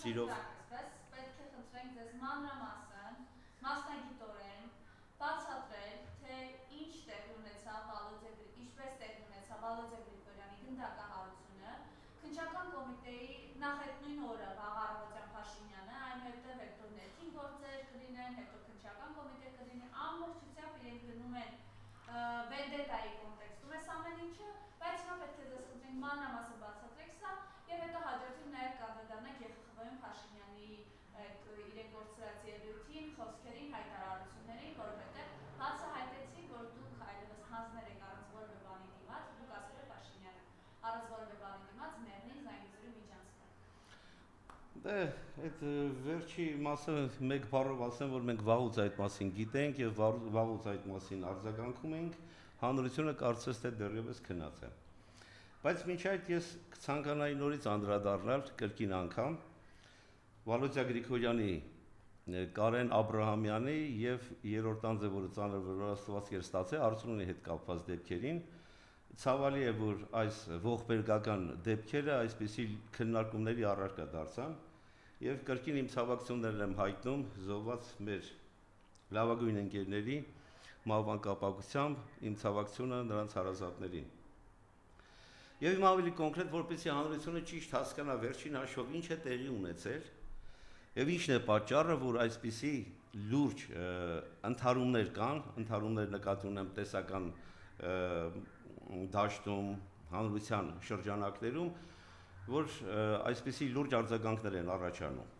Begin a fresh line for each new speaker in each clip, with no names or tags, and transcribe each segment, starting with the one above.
Սիրով
պետք է խնդրենք ձեզ մանրամասն, մասնագիտորեն բացատրել, թե ինչ տեղի ունեցավ ինչպես տեղի ունեցավ Վալոդյա Գրիգորյանի գնդակահարությունը, քննչական կոմիտեի նախ այդ նույն օրը վաղ առավոտյան Փաշինյանը, այնուհետև հետո ներքին գործեր կլինեն, հետո քննչական կոմիտե կլինի, ամբողջությամբ իրենք գնում են վենդետայի կոնտեքստում այս ամեն ինչը, բայց հիմա պետք է ձեզ խնդրենք մանրամասն բացատրեք սա եւ հետո հաջորդին նաեւ կանդրադառնանք ԵԽԽՎ-ում Փաշինյանի իրեն գործած ելույթին, խոսքերին, հայտարարություններին, որովհետեւ բացահայտեցին, որ դուք այլևս հանձներ եք առանց որևէ բանի դիմաց, դուք ասել եք Փաշինյանը առանց որևէ բանի դիմաց ներնին զանգեզուրի միջանցքը։
Դե, այդ վերջի մասը մեկ բառով ասեմ, որ մենք վաղուց այդ մասին գիտենք եւ վաղուց այդ մասին արձագանքում ենք, հանրությունը կարծես թե դեռևս քնած է։ Բայց մինչ այդ ես կցանկանայի նորից անդրադառնալ կրկին անգամ Վալոդյա Գրիգորյանի, Կարեն Աբրահամյանի եւ երրորդ անձը, որը ծանր վրաստվածք էր ստացել Արցունի հետ կապված դեպքերին, ցավալի է, որ այս ողբերգական դեպքերը այսպիսի քննարկումների առարկա դարձան եւ կրկին իմ ցավակցություններն եմ հայտնում զոհված մեր լավագույն ընկերների մահվան կապակցությամբ իմ ցավակցությունը նրանց հարազատներին։ Եվ իմ ավելի կոնկրետ, որպեսզի հանրությունը ճիշտ հասկանա վերջին հաշվով ինչ է տեղի ունեցել եւ ինչն է պատճառը, որ այսպիսի լուրջ ընդհարումներ կան, ընդհարումներ նկատի ունեմ տեսական դաշտում, հանրության շրջանակներում, որ այսպիսի լուրջ արձագանքներ են առաջանում։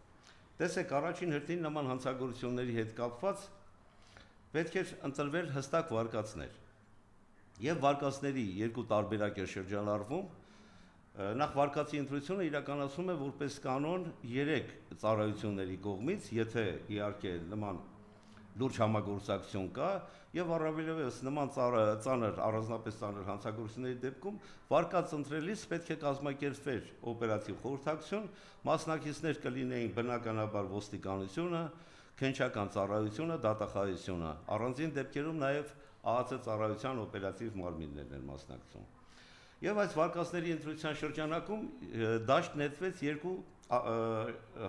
Տեսեք, առաջին հերթին նման հանցագործությունների հետ կապված պետք է ընտրվել հստակ վարկածներ։ Եվ վարկածների երկու տարբերակ է շրջանառվում, նախ վարկածի ընտրությունը իրականացվում է որպես կանոն 3 ծառայությունների կողմից, եթե իհարկե նման լուրջ համագործակցություն կա, եւ առավելևս նման ծանր առանձնապես ծանր հանցագործությունների դեպքում վարկած ընտրելիս պետք է կազմակերպվեր օպերատիվ խորհրդակցություն, մասնակիցներ կլինեին բնականաբար ոստիկանությունը, քննչական ծառայությունը, դատախազությունը, առանձին դեպքերում նաեւ ԱԱՑ ծառայության օպերատիվ մարմիններն են մասնակցում։ Եվ այս վարկածների ընտրության շրջանակում դաշտ նետվեց 2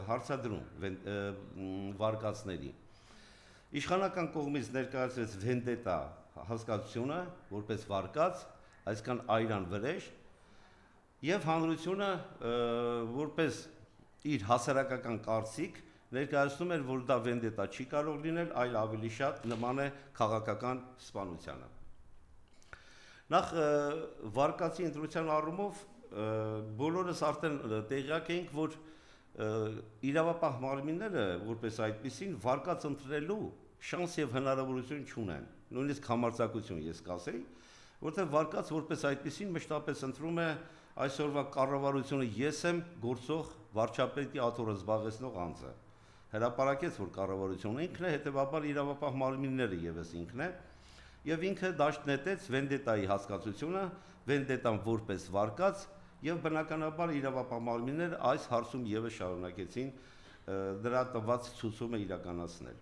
հարցադրում վարկածների։ Իշխանական կողմից ներկայացվեց վենդետա հասկացությունը որպես վարկած, այսքան այրան վրեժ, եւ հանրությունը որպես իր հասարակական կարծիք ներկայացնում էր, որ դա վենդետա չի կարող լինել, այլ ավելի շատ նման է քաղաքական սպանությանը։ Նախ վարկածի ընտրության առումով բոլորս արդեն տեղյակ ենք, որ իրավապահ մարմինները որպես այդպիսին վարկած ընտրելու շանս եւ հնարավորություն չունեն, նույնիսկ համարձակություն ես կասեի, որտեղ վարկած որպես այդպիսին մշտապես ընտրում է այսօրվա կառավարությունը ես եմ գործող վարչապետի աթոռը զբաղեցնող անձը։ Հրապարակեց, որ կառավարությունը ինքն է, հետեւաբար իրավապահ մարմինները եւս ինքն է, եւ ինքը դաշտ նետեց վենդետայի հասկացությունը, վենդետան որպես վարկած, եւ բնականաբար իրավապահ մարմինները այս հարցում եւս շարունակեցին դրա տված ցուցումը իրականացնել։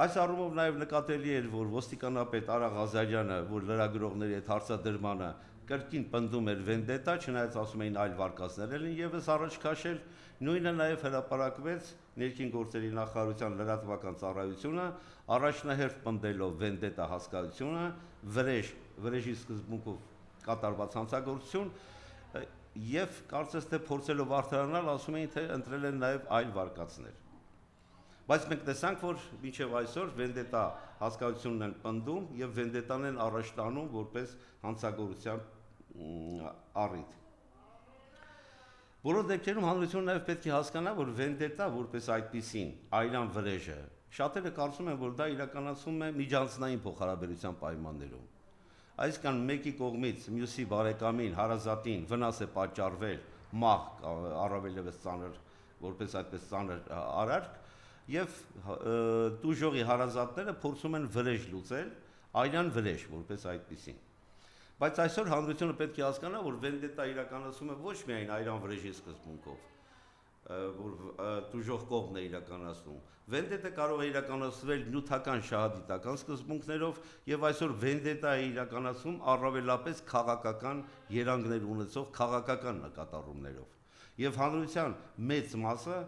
Այս առումով նաեւ նկատելի էր, որ ոստիկանապետ Արա Ղազարյանը, որ լրագրողների հետ հարցադրմանը կրկին պնդում էր վենդետա, չնայած ասում էին այլ վարկածներ են եւս առաջ քաշել, նույնը նաեւ հրապարակվեց ներքին գործերի նախարարության լրատվական ծառայությունը, առաջնահերթ պնդելով վենդետա հասկացությունը, վրեժի սկզբունքով կատարված հանցագործություն եւ կարծես թե փորձելով արդարանալ, ասում էին, թե ընտրել են նաեւ այլ վարկածներ։ Բայց մենք տեսանք, որ մինչև այսօր վենդետա հասկացությունն են պնդում եւ վենդետան են առաջ տանում որպես հանցագործության առիթ։ Բոլոր դեպքերում հանրությունը նաեւ պետք է հասկանա, որ վենդետա որպես այդպիսին այլան վրեժը շատերը կարծում են, որ դա իրականացվում է միջանձնային փոխհարաբերության պայմաններում։ Այսինքն մեկի կողմից մյուսի բարեկամին, հարազատին վնաս է պատճառվել, մահ առավելևս ծանր, որպես այդպես ծանր արարք, եւ տուժողի հարազատները փորձում են վրեժ լուծել, այլան վրեժ որպես այդպիսին։ Բայց այսօր հանրությունը պետք է հասկանա, որ վենդետա իրականացում է ոչ միայն այլան վրեժի սկզբունքով, որ տուժող կողմն է իրականացնում։ Վենդետա կարող է իրականացվել նյութական շահադիտական սկզբունքներով եւ այսօր վենդետա է իրականացում առավելապես քաղաքական երանգներ ունեցող քաղաքական նկատառումներով։ Եվ հանրության մեծ մասը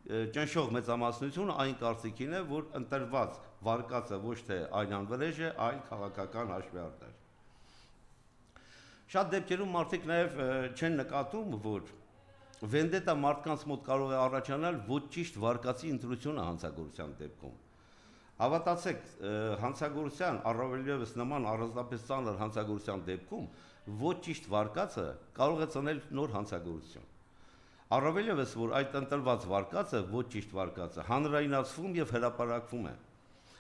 ճնշող մեծամասնությունը այն կարծիքին է, որ ընտրված վարկածը ոչ թե այլան վրեժ է, այլ քաղաքական հաշվեհարդար։ Շատ դեպքերում մարդիկ նաև չեն նկատում, որ վենդետա մարդկանց մոտ կարող է առաջանալ ոչ ճիշտ վարկածի ընտրությունը հանցագործության դեպքում։ Հավատացեք, հանցագործության առավելևս նման առանձնապես ծանր հանցագործության դեպքում ոչ ճիշտ վարկածը կարող է ծնել նոր հանցագործություն։ Առավելևս, որ այդ ընտրված վարկածը, ոչ ճիշտ վարկածը, հանրայնացվում եւ հրապարակվում է։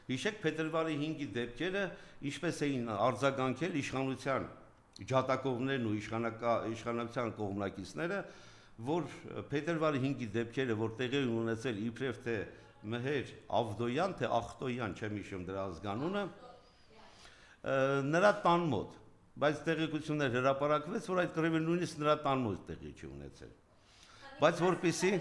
Հիշեք փետրվարի 5-ի դեպքերը, ինչպես էին արձագանքել իշխանության ջատակովներն ու իշխանության կողմնակիցները, որ փետրվարի 5-ի դեպքերը, որ տեղի ունեցել իբրև թե Մհեր Ավդոյան, թե Ախտոյան, չեմ հիշում դրա ազգանունը, նրա տան մոտ, բայց տեղեկություններ հրապարակվեց, որ այդ կռիվը նույնիսկ նրա տան մոտ տեղի չի ունեցել։ Բայց որպեսզի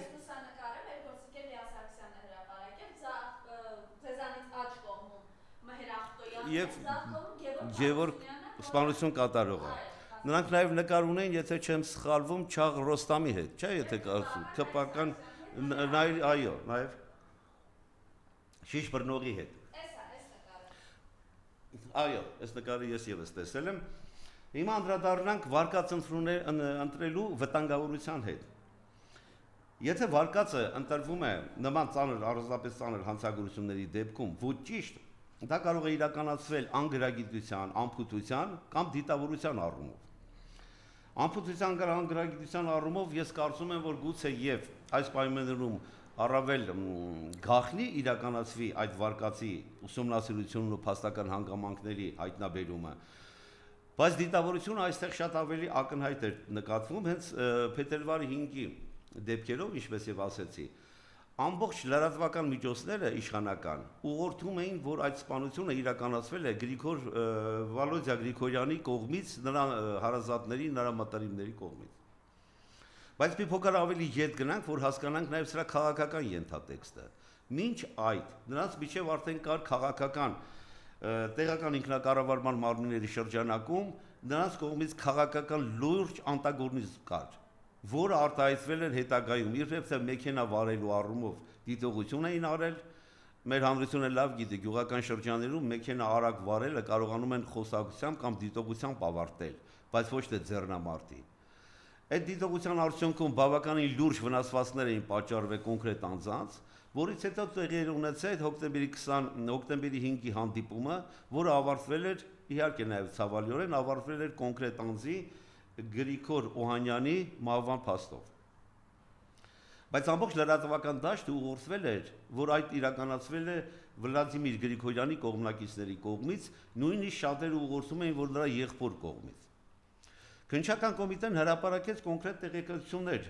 եւ Գևորգ սպանություն կատարողը։ Նրանք նաև նկար ունեն, եթե չեմ սխալվում, Չաղ Ռոստամի հետ, չէ՞, եթե քպական այո, նաև Շիշ բռնողի հետ։ Այո, այս նկարը ես եւս տեսել եմ։ Հիմա անդրադառնանք վարկած ընտրելու վտանգավորության հետ։ Եթե վարկածը ընտրվում է նման ծանր, առանձնապես ծանր հանցագործությունների դեպքում ոչ ճիշտ, դա կարող է իրականացվել անգրագիտության, անփութության կամ դիտավորության առումով։ Անփութության կամ անգրագիտության առումով ես կարծում եմ, որ գուցե եւ այս պայմաններում առավել գաղտնի իրականացվի այդ վարկածի ուսումնասիրությունն ու փաստական հանգամանքների հայտնաբերումը, բայց դիտավորությունը այստեղ շատ ավելի ակնհայտ է նկատվում հենց փետրվարի 5-ի դեպքերով, ինչպես եւ ասեցի, ամբողջ լրատվական միջոցները իշխանական ուղղորդում էին, որ այդ սպանությունը իրականացվել է Վալոդիա Գրիգորյանի կողմից, նրա հարազատների, նրա մտերիմների կողմից։ Բայց մի փոքր ավելի ետ գնանք, որ հասկանանք նաև սրա քաղաքական ենթատեքստը։ Մինչ այդ նրանց միջև արդեն կար քաղաքական տեղական ինքնակառավարման մարմինների շրջանակում նրանց կողմից քաղաքական լուրջ անտագորնիզմ կար, որը արտահայտվել էր հետագայում, երբ թե մեքենա վարելու առումով դիտողություն էին արել, մեր հանրությունը լավ գիտի, գյուղական շրջաններում մեքենա արագ վարելը կարողանում են խոսակցությամբ կամ դիտողությամբ ավարտել, բայց ոչ թե ձեռնամարտի։ Այդ դիտողության արդյունքում բավականին լուրջ վնասվածքներ էին պատճառվել կոնկրետ անձանց, որից հետո տեղի էր ունեցել հոկտեմբերի 5-ի հանդիպումը, որը ավարտվել էր, իհարկե նաև ցավալիորեն, ավարտվել էր կոնկրետ անձի Գրիգոր Օհանյանի մահվան փաստով։ Բայց ամբողջ լրատվական դաշտը ուղղորդվել էր, որ այդ իրականացվել է Վլադիմիր Գրիգորյանի կողմնակիցների կողմից, նույնիսկ շատերը ուղղորդում էին, որ նրա եղբոր կողմից։ Քննչական կոմիտեն հրապարակեց կոնկրետ տեղեկություններ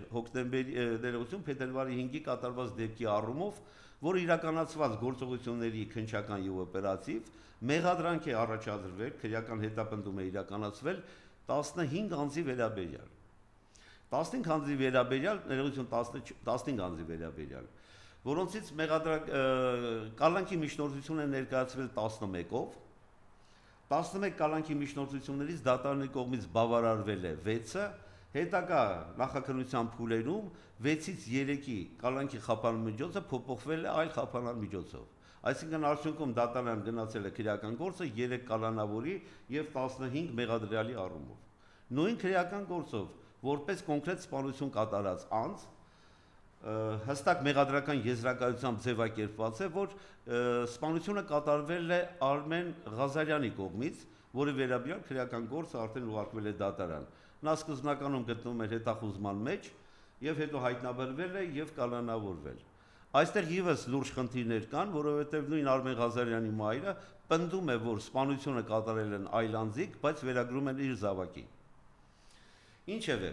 փետրվարի 5-ի կատարված դեպքի առումով, որ իրականացված գործողությունների քննչական եւ օպերատիվ մեղադրանք է առաջադրվել, քրեական հետապնդում է իրականացվել 15 անձի վերաբերյալ։ 15 անձի վերաբերյալ, ներողություն 15 անձի վերաբերյալ, որոնցից կալանքի միջնորդություն է ներկայացվել 11-ով, 11 կալանքի միջնորդություններից դատարանի կողմից բավարարվել է 6-ը, հետագա նախաքննության փուլերում 6-ից 3-ի կալանքի խափանման միջոցը փոփոխվել է այլ խափանման միջոցով։ Այսինքն արդյունքում դատարան գնացել է քրեական գործը 3 կալանավորի եւ 15 մեղադրյալի առումով։ Նույն քրեական գործով, որպես կոնկրետ սպանություն կատարած անձ, հստակ մեղադրական եզրակացությամբ ձևակերպված է, որ սպանությունը կատարվել է Արմեն Ղազարյանի կողմից, որի վերաբերյալ քրեական գործը արդեն ուղարկվել է դատարան։ Նա սկզբնականում գտնվում էր հետախուզման մեջ եւ հետո հայտնաբերվել է եւ կալանավորվել։ Այստեղ եւս լուրջ խնդիրներ կան, որովհետեւ նույն Արմեն Ղազարյանի մայրը պնդում է, որ սպանությունը կատարել են այլ անձիկ, բայց վերագրում են իր զավակին։ Ինչևէ,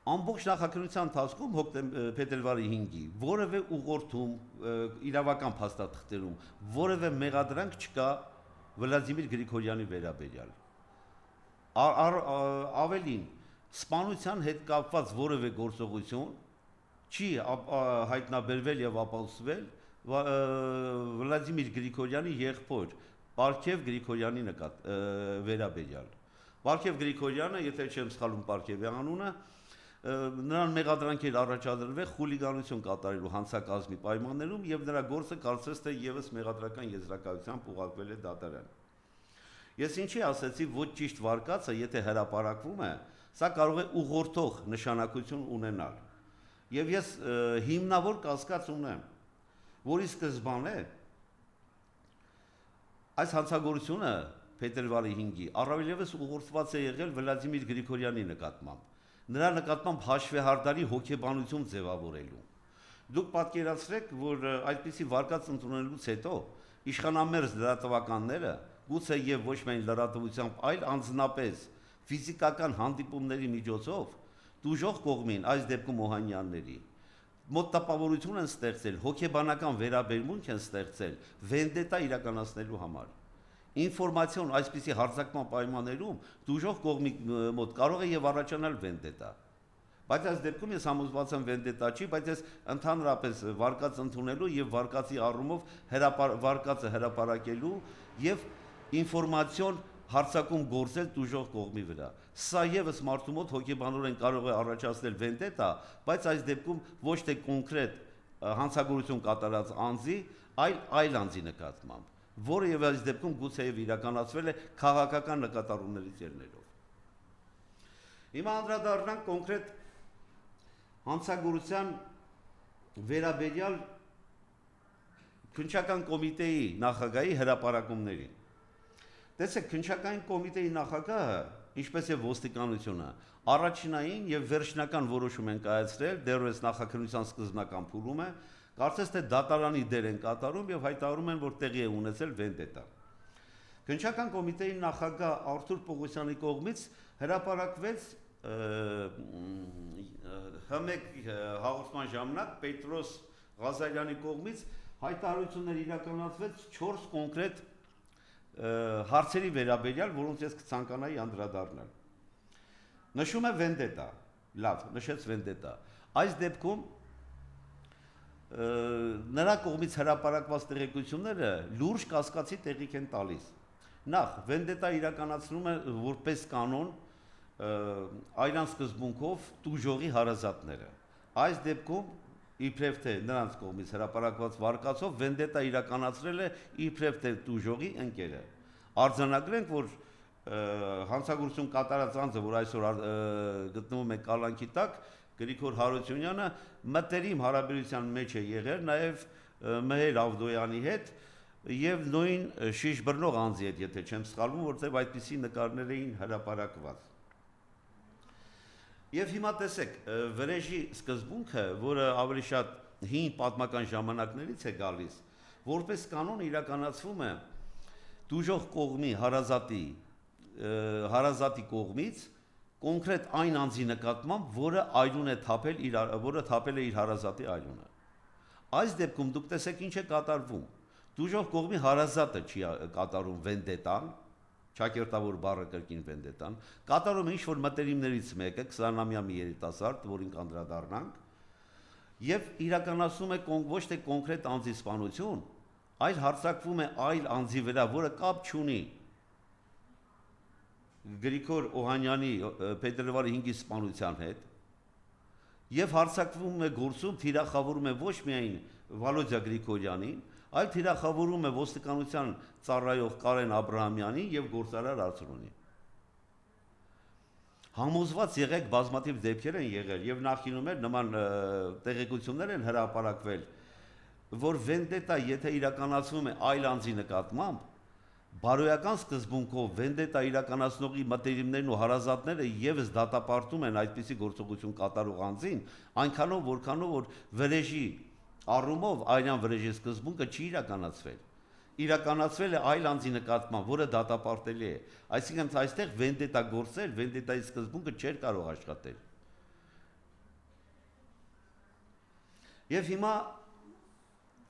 ամբողջ նախաքննության ընթացքում փետրվարի 5-ի որևէ ուղղորդում իրավական փաստաթղթերում որևէ մեղադրանք չկա Վլադիմիր Գրիգորյանի վերաբերյալ։ Ավելին, սպանության հետ կապված որևէ գործողություն չի հայտնաբերվել եւ ապացուցվել Վլադիմիր Գրիգորյանի եղբոր Պարքև Գրիգորյանի վերաբերյալ։ Պարքև Գրիգորյանը, եթե չեմ սխալվում Պարքևի անունը, նրան մեղադրանք էր առաջադրվել խուլիգանություն կատարելու հանցակազմի պայմաններում եւ նրա գործը կարծես թե եւս մեղադրական եզրակացությամբ ուղարկվել է դատարան։ Ես ինչի ասեցի ոչ ճիշտ վարկածը, եթե հրապարակվում է, սա կարող է ուղղորդող նշանակություն ունենալ։ Եվ ես հիմնավոր կասկած ունեմ, որի սկզբանե այս հանցագործությունը փետրվարի 5-ի առավելևս ուղղորդված է եղել Վլադիմիր Գրիգորյանի նկատմամբ, նրա նկատմամբ հաշվեհարդարի հոգեբանություն ձևավորելու։ Դուք պատկերացրեք, որ այդպիսի վարկած ընդունելուց հետո իշխանամերձ լրատվականները գուցե եւ ոչ միայն լրատվությամբ, այլ անձնապես ֆիզիկական հանդիպումների միջոցով դուժող կողմին, այս դեպքում Օհանյանների, մոտ տպավորություն են ստեղծել, հոգեբանական վերաբերմունք են ստեղծել վենդետա իրականացնելու համար։ Ինֆորմացիոն այսպիսի հարձակման պայմաններում դուժող կողմի մոտ կարող է եւ առաջանալ վենդետա։ Բայց այս դեպքում ես համոզված եմ վենդետա չի, բայց ես ընդհանրապես վարկած ընդունելու եւ վարկածի առումով վարկածը հրապարակելու եւ ինֆորմացիոն հարձակում գործել դուժող կողմի վրա։ Սա եւս մարդու մոտ հոգեբանորեն կարող է առաջացնել վենդետա, բայց այս դեպքում ոչ թե կոնկրետ հանցագործություն կատարած անձի, այլ անձի նկատմամբ, որը եւ այս դեպքում գուցե եւ իրականացվել է քաղաքական նկատառումներից ելնելով։ Հիմա անդրադառնանք կոնկրետ հանցագործության վերաբերյալ քննչական կոմիտեի նախագահի հրապարակումներին։ Տեսեք, քննչական կոմիտեի նախագահը, ինչպես եւ ոստիկանությունը, առաջնային եւ վերջնական որոշում են կայացրել, դեռևս նախաքննության սկզբնական փուլում է, կարծես թե դատարանի դեր են կատարում եւ հայտարարում են, որ տեղի է ունեցել վենդետա։ Քննչական կոմիտեի նախագահ Արթուր Պողոսյանի կողմից հրապարակվեց Հ1 հաղորդման ժամանակ Պետրոս Ղազարյանի կողմից հայտարարություններ իրականացվեց 4 կոնկրետ հարցերի վերաբերյալ, որոնց ես կցանկանայի անդրադառնալ։ Նշում է վենդետա, լավ, նշեց վենդետա։ Այս դեպքում նրա կողմից հրապարակված տեղեկությունները լուրջ կասկածի տեղիք են տալիս։ Նախ, վենդետա իրականացնում է որպես կանոն այլան սկզբունքով տուժողի հարազատները։ Այս դեպքում իբրև թե նրանց կողմից հրապարակված վարկածով վենդետա իրականացրել է իբրև թե տուժողի ընկերը։ Արձանագրենք, որ հանցագործություն կատարած անձը, որ այսօր գտնվում է կալանքի տակ, Գրիգոր Հարությունյանը մտերիմ հարաբերության մեջ է եղել նաև Մեհեր Ավդոյանի հետ եւ նույն շիշ բռնող անձի հետ, եթե չեմ սխալվում, որտեղ այդպիսի նկարներ էին հրապարակված։ Եվ հիմա տեսեք, վրեժի սկզբունքը, որը ավելի շատ հին պատմական ժամանակներից է գալիս, որպես կանոն իրականացվում է դուժող կողմի հարազատի կողմից կոնկրետ այն անձի նկատմամբ, որը այլուն է թափել իր հարազատի այլունը։ Այս դեպքում դուք տեսեք ինչ է կատարվում։ Դուժող կողմի հարազատը չի կատարում վենդետան, ճակերտավոր բառը կրկին վենդետան, կատարում է ինչ-որ մտերիմներից մեկը, 20-ամյա մի երիտասարդ, որին կանդրադառնանք, եւ իրականացնում է ոչ թե կոնկրետ անձի սպանություն, այլ հարձակվում է այլ անձի վրա, որը կապ չունի Գրիգոր Օհանյանի փետրվարի 5-ի սպանության հետ, եւ հարձակվում է գործում, թիրախավորում է ոչ միայն Վալոդյա Գրիգորյանին, այլ թիրախավորում է ոստիկանության ծառայող Կարեն Աբրահամյանին եւ գործարար Արծրունին։ Համոզված եղեք, բազմաթիվ դեպքեր են եղել եւ նախինում էր նման տեղեկություններ են հրապարակվել, որ վենդետա եթե իրականացվում է այլ անձի նկատմամբ, բարոյական սկզբունքով վենդետա իրականացնողի մտերիմներն ու հարազատները եւս դատապարտում են այդպիսի գործողություն կատարող անձին, այնքանով որքանով որ վրեժի առումով այլյան վրեժի սկզբունքը չի իրականացվել։ Իրականացվել է այլ անձի նկատմամբ, որը դատապարտելի է։ Այսինքն այստեղ վենդետա գործել, վենդետայի սկզբունքը չէր կարող աշխատել։ Եվ հիմա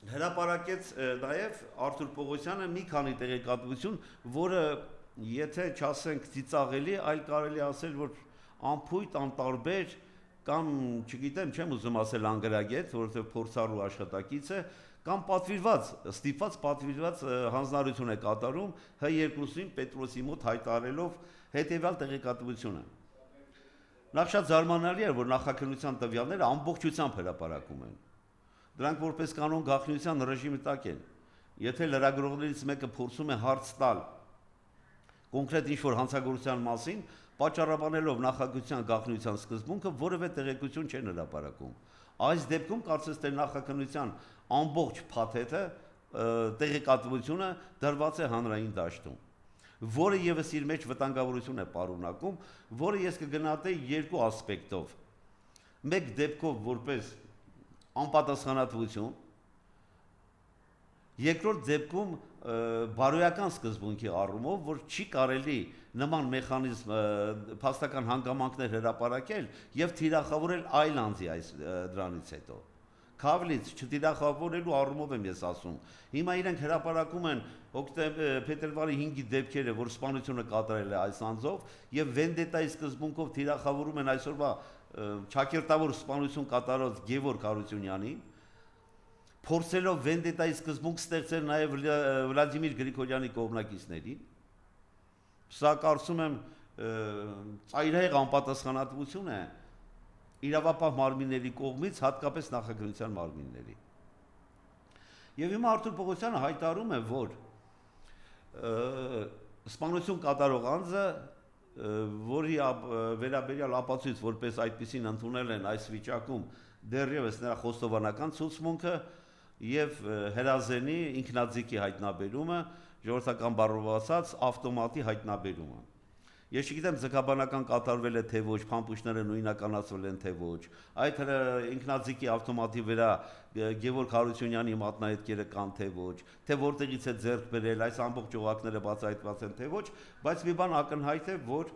հրապարակեց նաև Արթուր Պողոսյանը մի քանի տեղեկատվություն, որը եթե չասենք ծիծաղելի, այլ կարելի ասել, որ անփույթ, անտարբեր կամ չգիտեմ, չեմ ուզում ասել անգրագետ, որովհետև փորձառու աշխատակից է, կամ ստիպված պատվիրված հանձնարարություն է կատարում Հ2-ին Պետրոսի մոտ հայտարարելով հետևյալ տեղեկատվությունը։ Նախ շատ զարմանալի է, որ նախաքննության տվյալները ամբողջությամբ հրապարակում են։ Դրանք որպես կանոն գաղտնիության ռեժիմի տակ են։ Եթե լրագրողներից մեկը փորձում է հարց տալ կոնկրետ ինչ-որ հանցագործության մասին, պատճառաբանելով նախաքննության գաղտնիության սկզբունքը, որևէ տեղեկություն չեն հրապարակում։ Այս դեպքում կարծես թե նախաքննության ամբողջ փաթեթը տեղեկատվությունը դրված է հանրային դաշտում, որը եւս իր մեջ վտանգավորություն է պարունակում, որը ես կգնահատեի երկու ասպեկտով։ Մեկ դեպքով որպես անպատասխանատվություն, երկրորդ դեպքում բարոյական սկզբունքի առումով, որ չի կարելի նման մեխանիզմ փաստական հանգամանքներ հրապարակել եւ թիրախավորել այլ անձի դրանից հետո։ Քավլից չթիրախավորելու առումով եմ ես ասում։ Հիմա իրենք հրապարակում են փետրվարի 5-ի դեպքերը, որ սպանությունը կատարել է այս անձով եւ վենդետայի սկզբունքով թիրախավորում են այսօրվա ճակերտավոր սպանություն կատարած Գևորգ Հարությունյանին, փորձելով վենդետայի սկզբունք ստեղծել նաեւ Վլադիմիր Գրիգորյանի կողմնակիցներին։ Սա կարծում եմ ծայրահեղ անպատասխանատվություն է իրավապահ մարմինների կողմից, հատկապես նախաքննության մարմինների։ Եվ հիմա Արթուր Պողոսյանը հայտարարում է, որ սպանություն կատարող անձը, որի վերաբերյալ ապացույց որպես այդպեսին ընդունել են այս վիճակում դեռևս նրա խոստովանական ցուցմունքը եւ հրազենի ինքնաձիգի հայտնաբերումը, ժողովրդական բառով ասած, ավտոմատի հայտնաբերումը։ Ես չգիտեմ ձգաբանական կատարվել է թե ոչ, փամփուշտները նույնականացվել են թե ոչ։ Այդ ինքնաձիգի ավտոմատի վրա Գևորգ Հարությունյանի մատնահետքերը կան թե ոչ, թե որտեղից է ձեռք բերել, այս ամբողջ օղակները բացահայտված են թե ոչ, բայց մի բան ակնհայտ է, որ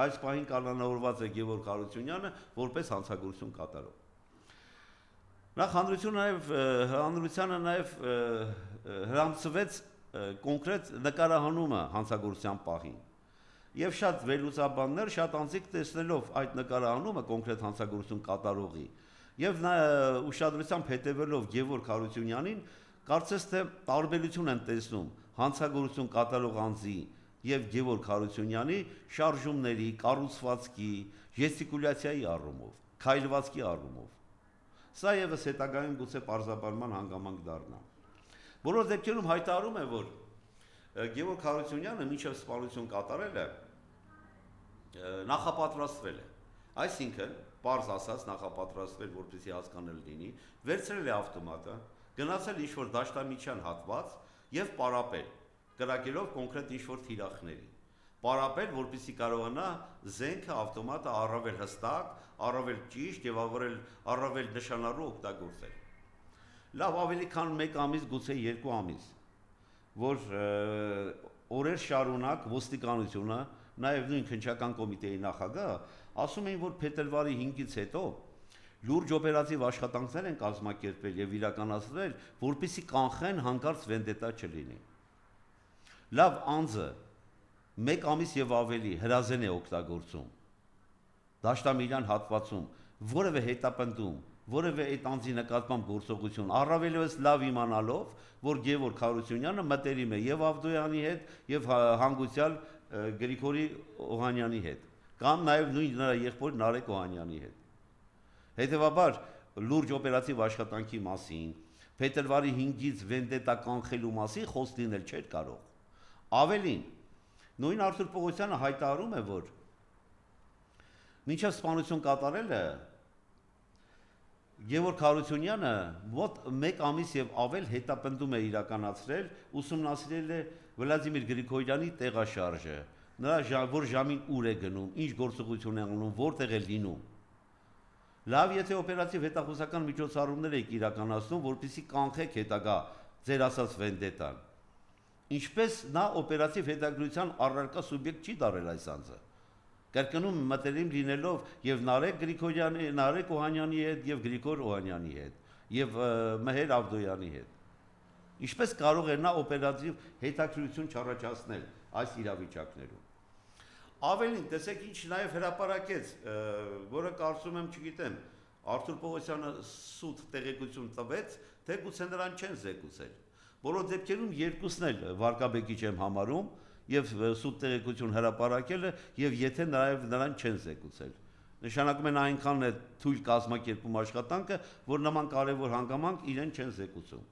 այս պահին կանոնավորված է Գևորգ Հարությունյանը որպես հանցագործություն կատարող։ Նախ հանրությանը նաև հրամցվեց կոնկրետ նկարահանումը հանցագործության պահին։ Եվ շատ վերլուծաբաններ, շատ անձիկ տեսնելով այդ նկարահանումը կոնկրետ հանցագործություն կատարողի եւ ուշադրությամբ հետևելով Գևորգ Հարությունյանին, կարծես թե տարբերություն են տեսնում հանցագործություն կատարող անձի եւ Գևորգ Հարությունյանի շարժումների, կառուցվածքի, ժեստիկուլյացիայի առումով, քայլվածքի առումով։ Սա եւս հետագայում գուցե պարզաբանման հանգամանք դառնա։ Բոլոր դեպքերում հայտարարում է, որ Գևորգ Հարությունյանը մինչև սպանություն կատարելը նախապատրաստվել է։ Այսինքն, պարզ ասած նախապատրաստվել, որպեսզի հասկանալ լինի, վերցրել է ավտոմատը, գնացել ինչ-որ դաշտամիջյան հատված եւ պարապել, կրակելով կոնկրետ ինչ-որ թիրախների։ Պարապել, որպեսզի կարողանա զենքը, ավտոմատը առավել հստակ, առավել ճիշտ եւ առավել նշանառու օգտագործել։ Լավ, ավելի քան 1 ամիս, գուցե 2 ամիս, որ օրեր շարունակ ոստիկանությունը, նաեւ նույն քննչական կոմիտեի նախագահը ասում էին, որ փետրվարի 5-ից հետո լուրջ օպերատիվ աշխատանքներ են կազմակերպվել եւ իրականացվել, որպեսզի կանխեն հանկարծ վենդետա չլինի։ Լավ, անձը 1 ամիս եւ ավելի հրազեն է օգտագործում դաշտամիջյան հատվածում, որևէ հետապնդում, որևէ այդ անձի նկատմամբ գործողություն, առավելևս լավ իմանալով, որ Գևորգ Հարությունյանը մտերիմ է եւ Ավդոյանի հետ եւ հանգուցյալ Գրիգորի Օհանյանի հետ, կամ նաեւ նույն նրա եղբոր Նարեկ Օհանյանի հետ։ Հետևաբար լուրջ օպերատիվ աշխատանքի մասին, փետրվարի 5-ից վենդետա կանխելու մասին խոսք լինել չէր կարող։ Ավելին, նույն Արթուր Պողոսյանը հայտարարում է, որ մինչև սպանություն կատարելը Գևորգ Հարությունյանը մոտ 1 ամիս եւ ավել հետապնդում է իրականացրել, ուսումնասիրել է Վլադիմիր Գրիգորյանի տեղաշարժը, նրա որ ժամին ուր է գնում, ինչ գործողություն է անում, որտեղ է լինում։ Լավ, եթե օպերատիվ հետախուզական միջոցառումներ եք իրականացնում, որպեսզի կանխեք հետագա ձեր ասած վենդետան։ Ինչպես նա օպերատիվ հետաքրքրության առարկա սուբյեկտ չի դարել այս անձը։ Կրկնում մտերիմ լինելով եւ Նարեկ Օհանյանի հետ եւ Գրիգոր Օհանյանի հետ եւ Մհեր Ավդոյանի հետ։ Ինչպես կարող է նա օպերատիվ հետաքրքրություն չառաջացնել այս իրավիճակներում։ Ավելին, տեսեք ինչ նաեւ հրապարակեց, որը կարծում եմ, չգիտեմ, Արթուր Պողոսյանը սուտ տեղեկություն տվեց, թե գուցե նրան չեն զեկուցել։ Բոլոր դեպքերում երկուսն էլ վարկաբեկիչ եմ համարում եւ սուտ տեղեկություն հրապարակելը եւ եթե նաեւ նրան չեն զեկուցել։ նշանակում են այնքան է թույլ կազմակերպում աշխատանքը, որ նման կարևոր հանգամանք իրեն չեն զեկուցում։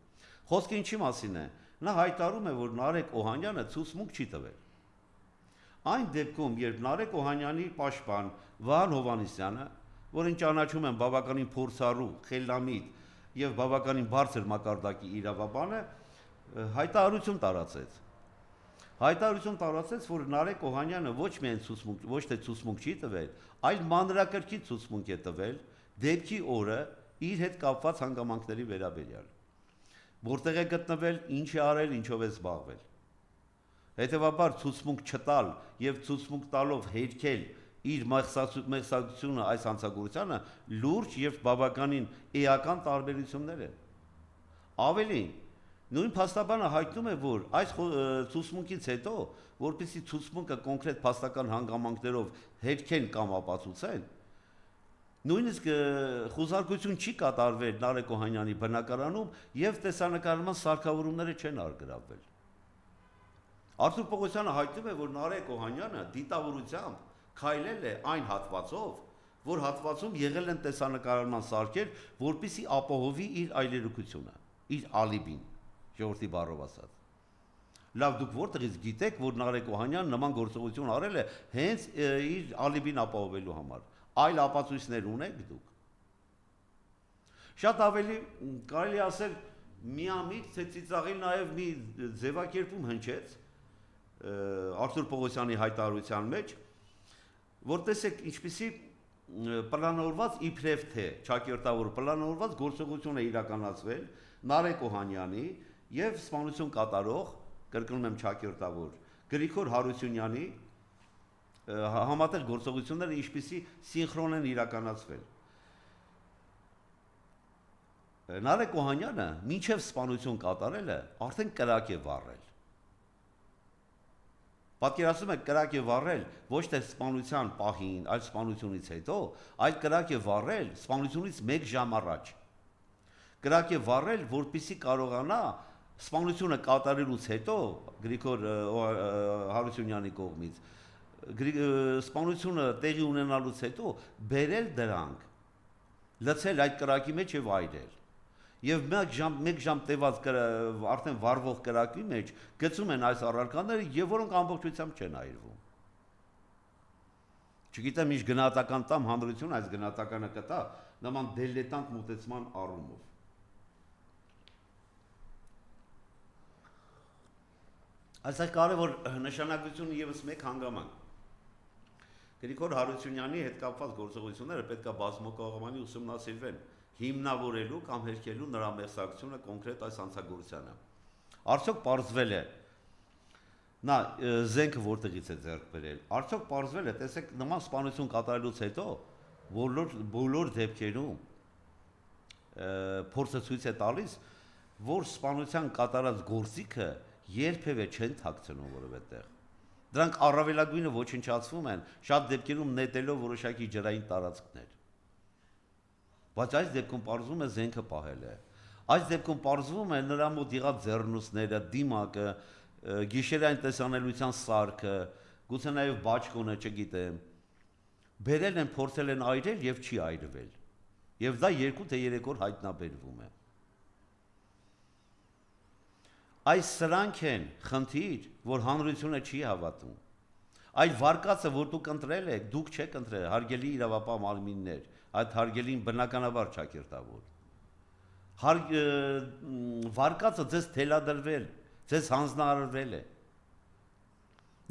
Խոսքը ինչի մասին է։ Նա հայտարարում է, որ Նարեկ Օհանյանը ցուցմունք չի տվել։ Այն դեպքում, երբ Նարեկ Օհանյանի պաշտպան Վահան Հովհաննիսյանը, որին ճանաչում են բավականին փորձառու, խելամիտ եւ բավականին բարձր մակարդակի իրավաբանը, հայտարարություն տարածեց, որ Նարեկ Օհանյանը ոչ միայն ոչ թե ցուցմունք չի տվել, այլ մանրակրկիտ ցուցմունք է տվել դեպքի օրը իր հետ կապված հանգամանքների վերաբերյալ, որտեղ է գտնվել, ինչ է արել, ինչով է զբաղվել։ Հետևաբար ցուցմունք չտալ եւ ցուցմունք տալով հերքել իր մեղսակցությունը այս հանցագործությանը լուրջ եւ բավականին էական տարբերություններ են։ Ավելին, նույն փաստաբանը հայտնում է, որ այս ցուցմունքից հետո, որպեսզի ցուցմունքը կոնկրետ փաստական հանգամանքներով հերքեն կամ ապացուցեն, նույնիսկ խոզարկություն չի կատարվել Նարեկ Օհանյանի բնակարանում եւ տեսանկարման սարքավորումները չեն արգրավվել։ Արթուր Պողոսյանը հայտնում է, որ Նարեկ Օհանյանը դիտավորությամբ քայլել է այն հատվածով, որ հատվածում եղել են տեսանկարման սարքեր, որպեսզի ապահովի իր այլերուկությունը, իր ալիբին, ժողովրդի բառով ասած։ Լավ, դուք որտեղից գիտեք, որ Նարեկ Օհանյանը նման գործողություն արել է հենց իր ալիբին ապահովելու համար։ Այլ ապացույցներ ունեք դուք։ Շատ ավելի կարելի ասել միամիտ, թե ծիծաղի նաև մի ձևակերպում հնչեց Արթուր Պողոսյանի հայտարարության մեջ, որ տեսեք ինչպիսի պլանավորված իբրև թե ճակերտավոր պլանավորված գործողություն է իրականացվել Նարեկ Օհանյանի եւ սպանություն կատարող, կրկնում եմ ճակերտավոր, Գրիգոր Հարությունյանի համատեղ գործողությունները ինչպիսի սինխրոն են իրականացվել։ Նարեկ Օհանյանը մինչև սպանություն կատարելը արդեն կրակ է վառել։ Պատկերացնում եք կրակ է վառել ոչ թե սպանության պահին, այլ սպանությունից հետո, այլ կրակ է վառել սպանությունից 1 ժամ առաջ։ Կրակ է վառել, որպեսզի կարողանա սպանությունը կատարելուց հետո Գրիգոր Հարությունյանի կողմից սպանությունը տեղի ունենալուց հետո բերել դրանք, լցել այդ կրակի մեջ եւ այրել։ Եվ 1 ժամ տևած արդեն վառվող կրակի մեջ գցում են այս առարկաները եւ որոնք ամբողջությամբ չեն այրվում։ Չգիտեմ ինչ գնահատական տամ հանրություն այս գնահատականը կտա նման դիլետանտ մոտեցման առումով։ Այսօր կարևոր նշանակությունը եւս մեկ հանգամանք։ Գրիգոր Հարությունյանի հետ կապված գործողությունները պետք է բազմակողմանի ուսումնասիրվեն, հիմնավորելու կամ հերքելու նրա մեղսակցությունը կոնկրետ այս հանցագործությանը։ Արդյոք պարզվել է նա զենքը որտեղից է ձեռք բերել։ Արդյոք պարզվել է, տեսեք, նման սպանություն կատարելուց հետո բոլոր դեպքերում փորձը ցույց է տալիս, որ սպանության կատարած գործիքը երբևէ չեն թաքցնում որևէտեղ։ Դրանք առավելագույնը ոչնչացվում են, շատ դեպքերում նետելով որոշակի ջրային տարածքներ։ Բայց այս դեպքում պարզվում է զենքը պահել է։ Այս դեպքում պարզվում է նրա մոտ եղած ձեռնոցները, դիմակը, գիշերային տեսանելիության սարքը, գուցե նաև բաճկոնը, չգիտեմ։ Բերել են, փորձել են այրել եւ չի այրվել։ Եվ դա 2 թե 3 օր հայտնաբերվում է։ Այս սրանք են խնդիր, որ հանրությունը չի հավատում։ Այդ վարկածը, որ դուք ընտրել եք, դուք չեք ընտրել, հարգելի իրավապահ մարմիններ, այդ հարգելին բնականաբար ճակերտավոր։ Վարկածը ձեզ թելադրվել, ձեզ հանձնարարվել է։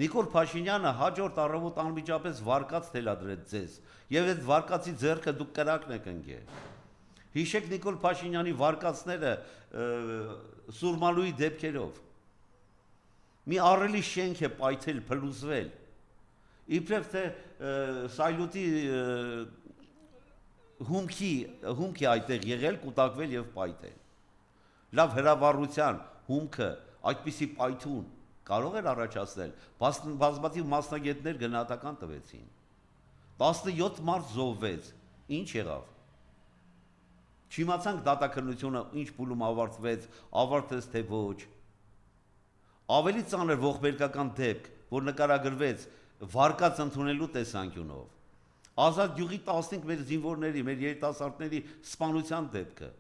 Նիկոլ Փաշինյանը հաջորդ առավոտ անմիջապես վարկած թելադրեց ձեզ, եւ այդ վարկածի ձեռքը դուք կրակն եք ընկել։ Հիշեք Նիկոլ Փաշինյանի վարկածները Սուրմալուի դեպքերով։ Մի առելի շենք է պայթել, փլուզվել։ Իբրև թե Սայլուտի հումքի այդտեղ եղել, կուտակվել եւ պայթել։ Լավ հրավառության հումքը այդպիսի պայթուն կարող էր առաջացնել, բազմաթիվ մասնագետներ գնահատական տվեցին։ 17 մարդ զոհվեց, ինչ եղավ։ Չիմացանք դատաքննությունը ինչ փուլում ավարտվեց թե ոչ։ Ավելի ծանր ողբերգական դեպք, որ նկարագրվեց վարկած ընդունելու տեսանկյունով, Ազատ գյուղի 15 մեր զինվորների, մեր երիտասարդների սպանության դեպքը։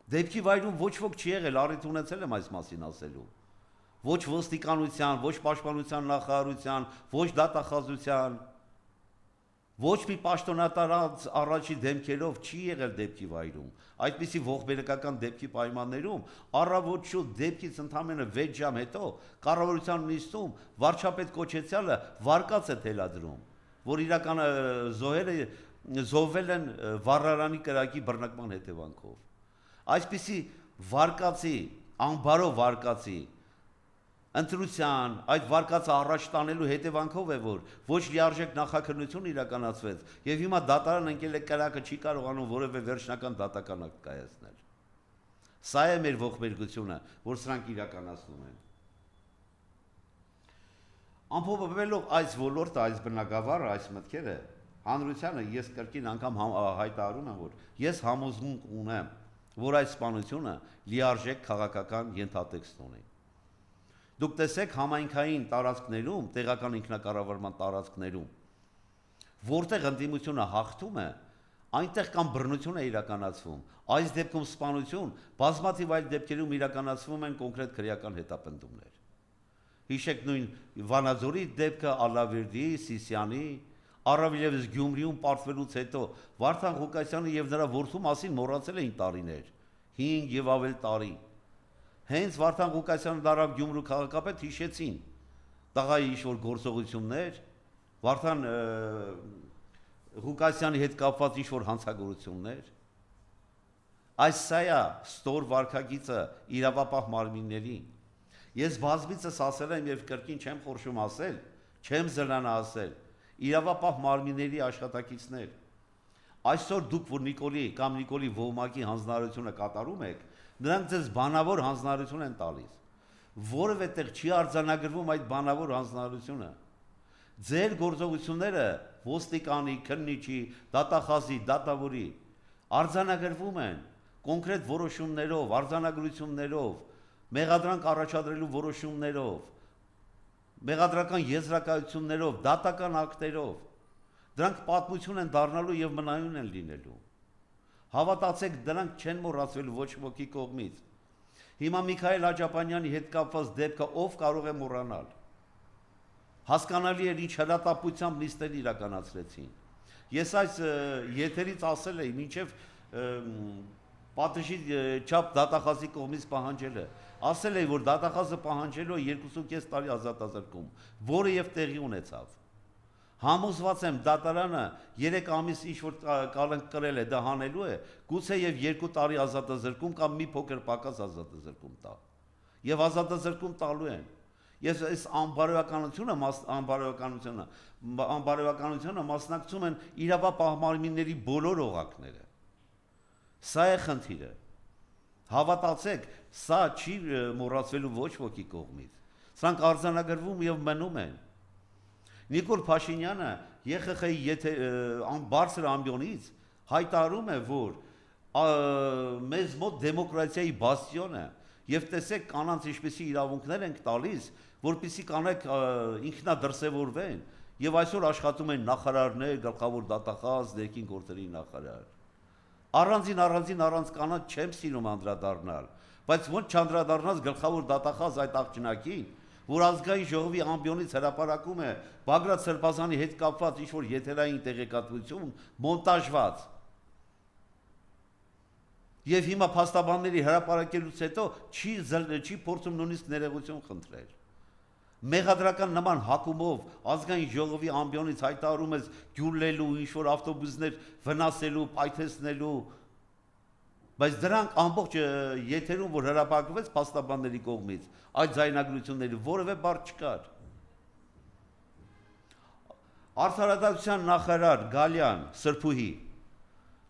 Դեպքի վայրում ոչ ոք չի եղել, առիթ ունեցել եմ այս մասին ասելու։ Ոչ ոստիկանության, ոչ պաշտպանության նախարարության, ոչ դատախազության, ոչ մի պաշտոնատար առաջի դեմքերով չի եղել դեպքի վայրում։ Այդպիսի ողբերգական դեպքի պայմաններում առավոտ շուտ դեպքից ընդամենը 6 ժամ հետո կառավարության նիստում վարչապետ կոչեցյալը վարկած է թելադրում, որ իրական զոհերը զոհվել են վառարանի կրակի բռնկման հետևանքով։ Այսպիսի վարկածի, անբարո վարկածի ընտրության, այդ վարկածը առաջ տանելու հետևանքով է, որ ոչ լիարժեք նախաքննություն իրականացվեց, եւ հիմա դատարան ընկել է կրակը չի կարողանում որևէ վերջնական դատական ակտ կայացնել։ Սա է մեր ողբերգությունը, որ սրանք իրականացնում են։ Ամփոփելով այս ոլորտը, այս բնագավառը, այս մտքերը, հանրությանը ես կրկին անգամ հայտարարում եմ, որ ես համոզմունք ունեմ, որ այս սպանությունը լիարժեք քաղաքական ենթատեքստ ունի։ Դուք տեսեք համայնքային տարածքներում, տեղական ինքնակառավարման տարածքներում, որտեղ ընդդիմությունը հաղթում է, այնտեղ կամ բռնություն է իրականացվում, այս դեպքում սպանություն, բազմաթիվ այլ դեպքերում իրականացվում են կոնկրետ քրեական հետապնդումներ։ Հիշեք նույն Վանաձորի դեպքը, Ալավերդի, Սիսյանի, առավելևս Գյումրիում պարտվելուց հետո Վարդան Ղուկասյանը եւ նրա որդու մասին մոռացել էին տարիներ, 5 եւ ավել տարի։ Հենց Վարդան Ղուկասյանը դարավ Գյումրու քաղաքապետ, հիշեցին տղայի ինչ-որ գործողություններ, Վարդան Ղուկասյանի հետ կապված ինչ-որ հանցագործություններ։ Այս սա է ստոր վարքագիծը իրավապահ մարմինների։ Ես բազմիցս ասել եմ եւ կրկին չեմ խորշում ասել, չեմ զլանա ասել, իրավապահ մարմինների աշխատակիցներ։ Այսօր դուք, որ Նիկոլի Վոհմակի հանձնարարությունը կատարում եք, նրանք ձեզ բանավոր հանձնարարություն են տալիս, որևէ տեղ չի արձանագրվում այդ բանավոր հանձնարարությունը։ Ձեր գործողությունները ոստիկանի, քննիչի, դատախազի, դատավորի արձանագրվում են կոնկրետ որոշումներով, արձանագրություններով, մեղադրանք առաջադրելու որոշումներով, մեղադրական եզրակացություններով, դատական ակտերով։ Դրանք պատմություն են դառնալու եւ մնայուն են լինելու։ Հավատացեք, դրանք չեն մոռացվել ոչ ոքի կողմից։ Հիմա Միքայել Աջապանյանի հետ կապված դեպքը ով կարող է մոռանալ։ Հասկանալի էր ինչ հրատապությամբ նիստեր իրականացրեցին։ Ես այս եթերից ասել էի, մինչև պատժի չափ դատախազի կողմից պահանջել է։ Ասել էի, որ դատախազը պահանջելու է 2.5 տարի ազատազրկում, որը եւ տեղի ունեցավ։ Համոզված եմ դատարանը 3 ամիս ինչ-որ կալանք կրել է, դա հանելու է, գուցե եւ 2 տարի ազատազրկում կամ մի փոքր պակաս ազատազրկում տա։ Եվ ազատազրկում տալու են։ Ես այս անբարոյականությունը մասնակցում են իրավապահ մարմինների բոլոր օղակները։ Սա է խնդիրը։ Հավատացեք, սա չի մոռացվելու ոչ ոքի կողմից։ Սրանք արձանագրվում եւ մնում են։ Նիկոլ Փաշինյանը ԵԽԽ-ի բարձր ամբիոնից հայտարարում է, որ մեզ մոտ դեմոկրատիայի բաստիոն է, եւ տեսեք կանանց ինչպիսի իրավունքներ ենք տալիս, որպեսզի կանայք ինքնադրսևորվեն, եւ այսօր աշխատում են նախարարներ, գլխավոր դատախազ, ներքին գործերի նախարար։ Առանց կանանց չեմ սիրում անդրադառնալ, բայց ոնց չանդրադառնաց գլխավոր դատախազ այդ աղջնակին, որ ազգային ժողովի ամբիոնից հրապարակում է Բագրատ Սրբազանի հետ կապված ինչ-որ եթերային տեղեկատվություն մոնտաժված։ Եվ հիմա փաստաբանների հրապարակելուց հետո չի փորձում նույնիսկ ներողություն խնդրել։ Մեղադրական նման հակումով ազգային ժողովի ամբիոնից հայտարարում ես գյուլելու, ինչ-որ ավտոբուսներ վնասելու, պայթեցնելու, բայց դրանք ամբողջ եթերում, որ հրապարակվեց փաստաբանների կողմից, այդ ձայնագրությունների որևէ բառ չկար։ Արդարադատության նախարար Գալյան Սրբուհի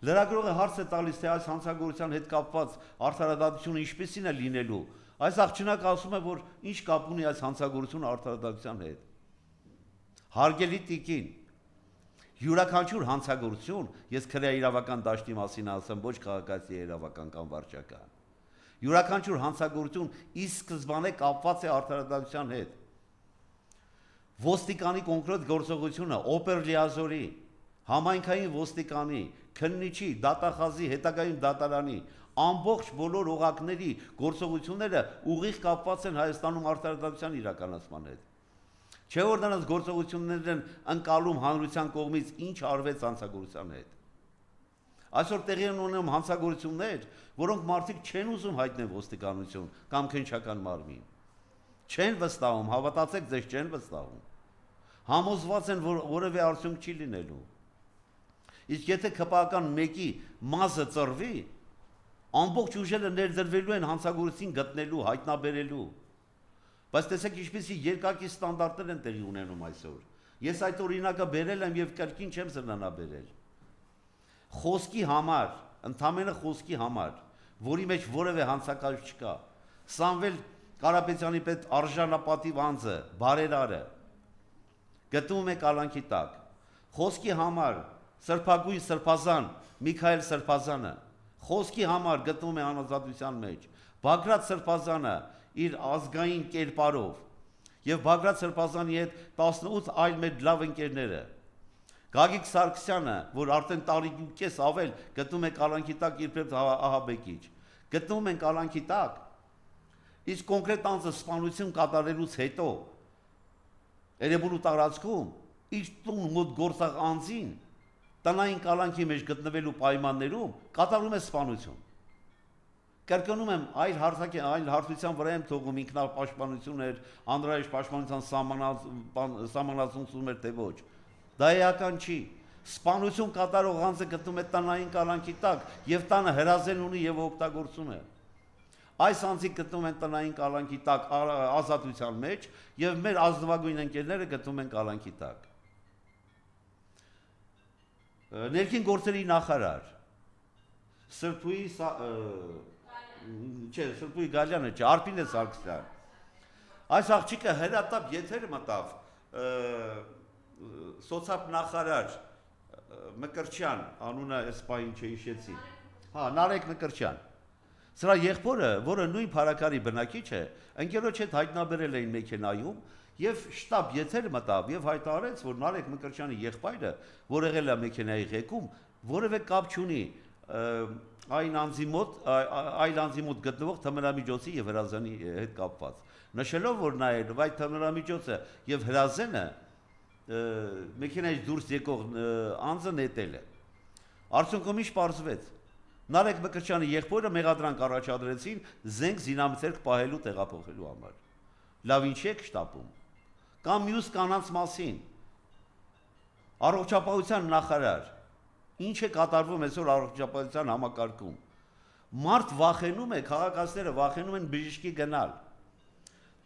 լրագրողը հարց է տալիս, թե այս հանցագործության հետ կապված արդարադատությունը ինչպիսին է լինելու։ Այս աղջնակը ասում է, որ ինչ կապ ունի այս հանցագործությունը արդարադատության հետ։ Հարգելի տիկին, յուրաքանչյուր հանցագործություն, ես քրեաիրավական դաշտի մասին ասեմ, ոչ քաղաքացի իրավական կամ վարչական։ Յուրաքանչյուր հանցագործություն ի սկզբանե կապված է արդարադատության հետ։ Ոստիկանի կոնկրետ գործողությունը, Օպեր Լիազորի, համայնքային ոստիկանի, քննիչի, դատախազի, հետագայում դատարանի, ամբողջ բոլոր օղակների գործողությունները ուղիղ կապված են Հայաստանում արդարադատության իրականացման հետ։ Չէ որ նրանց գործողություններն են ընկալում հանրության կողմից ինչ արվեց հանցագործության հետ։ Այսօր տեղի են ունենում հանցագործություններ, որոնք մարդիկ չեն ուզում հայտնել ոստիկանություն կամ քննչական մարմին։ Չեն վստահում, հավատացեք, ձեզ չեն վստահում։ Համոզված են, որ որևէ արդյունք չի լինելու։ Իսկ եթե ԿՊԱ-ական մեկի մազը ծռվի, ամբողջ ուժերը ներդրվելու են հանցագործին գտնելու, հայտնաբերելու։ Բայց տեսեք ինչպիսի երկակի ստանդարտներ են տեղի ունենում այսօր։ Ես այդ օրինակը բերել եմ եւ կրկին չեմ զննաբերել։ Խոսքի համար, ընդամենը խոսքի համար, որի մեջ որևէ հանցակայք չկա։ Սամվել Կարապետյանի պետ արժանապատիվ անձը, բարերարը գտնվում է կալանքի տակ։ Խոսքի համար Սրբագույն Սրբազան Միքայել Սրբազանը խոսքի համար գտնվում է անազատության մեջ։ Բագրատ Սրբազանը իր ազգային կերպարով եւ Բագրատ Սրբազանի հետ 18 այլ մեր լավ ընկերները։ Գագիկ Սարգսյանը, որ արդեն տարի կես ավել գտնվում է կալանքի տակ իբրև ահաբեկիչ։ Գտնվում են կալանքի տակ։ Իսկ կոնկրետ անձը սպանություն կատարելուց հետո Երևանու տարածքում իր տուն մոտ գործող անձին տնային կալանքի մեջ գտնվելու պայմաններում կատարում է սպանություն։ Կրկնում եմ, այլ հարթության վրա եմ թողում ինքնապաշտպանություն էր, անհրաժեշտ պաշտպանության սահմանացում էր թե ոչ։ Դա էական չի։ Սպանություն կատարող անձը գտնում է տնային կալանքի տակ եւ տանը հրազեն ունի եւ օգտագործում է։ Այս անձիկ գտնում են տնային կալանքի տակ ազատության մեջ եւ մեր ազնվագույն ընկերները գտնում են կալանքի տակ։ Ներքին գործերի նախարար Սրբուի Գալյանը չէ, Արփին է Սարգսյան։ Այս աղջիկը հրատապ եթեր մտավ սոցիալ նախարար Մկրտչյան, անունը այս պահին չհիշեցի։ Հա, Նարեկ Մկրտչյան։ Սրա եղբորը, որը նույն փարակարի բնակիչ է, ընկերոջ հետ հայտնաբերել էին մեքենայում եւ շտաբ եթեր մտավ եւ հայտարարեց, որ Նարեկ Մկրտչյանի եղբայրը, որ եղել է մեքենայի ղեկում, որևէ կապ չունի այլ անձի մոտ գտնվող թմրամիջոցի եւ հրազանի հետ կապված։ Նշելով, որ նայելով այդ թմրամիջոցը եւ հրազենը մեքենայից դուրս եկող անձը նետել է։ Արդյունքում ինչ պարզվեց։ Նարեկ Մկրտչյանի եղբորը մեղադրանք առաջադրեցին զենք զինամթերք պահելու տեղափոխելու համար։ Լավ ինչի եք շտապում։ Կամ մյուս կանանց մասին։ Առողջապահության նախարար։ Ինչ է կատարվում այսօր առողջապահության համակարգում։ Մարդ վախենում է, քաղաքացիները վախենում են բժշկի գնալ։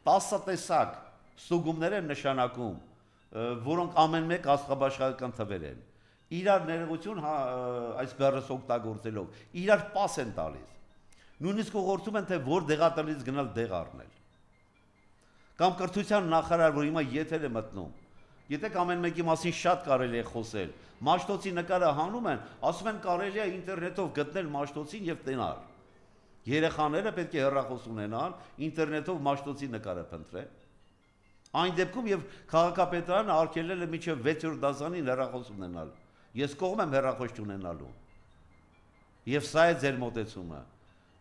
10 տեսակ ստուգումներ են նշանակում, որոնք ամեն մեկ աստղաբաշխական թվեր են։ Իրար ներողություն այս բառը օգտագործելով, իրար պաս են տալիս։ Նույնիսկ ուղղորդում են, թե որ դեղատնից գնալ դեղ առնել։ Կամ կրթության նախարար, որ հիմա եթեր է մտնում։ Գիտեք, ամեն մեկի մասին շատ կարելի է խոսել։ Մաշտոցի նկարը հանում են, ասում են կարելի է ինտերնետով գտնել Մաշտոցին եւ տենալ։ Երեխաները պետք է հեռախոս ունենան, ինտերնետով Մաշտոցի նկարը փնտրեն։ Այն դեպքում եւ քաղաքապետարանը արգելել է մինչեւ 6-րդ դասանին հեռախոս ունենալ։ Ես կողմ եմ հեռախոս չունենալու։ Եվ սա է ձեր մոտեցումը։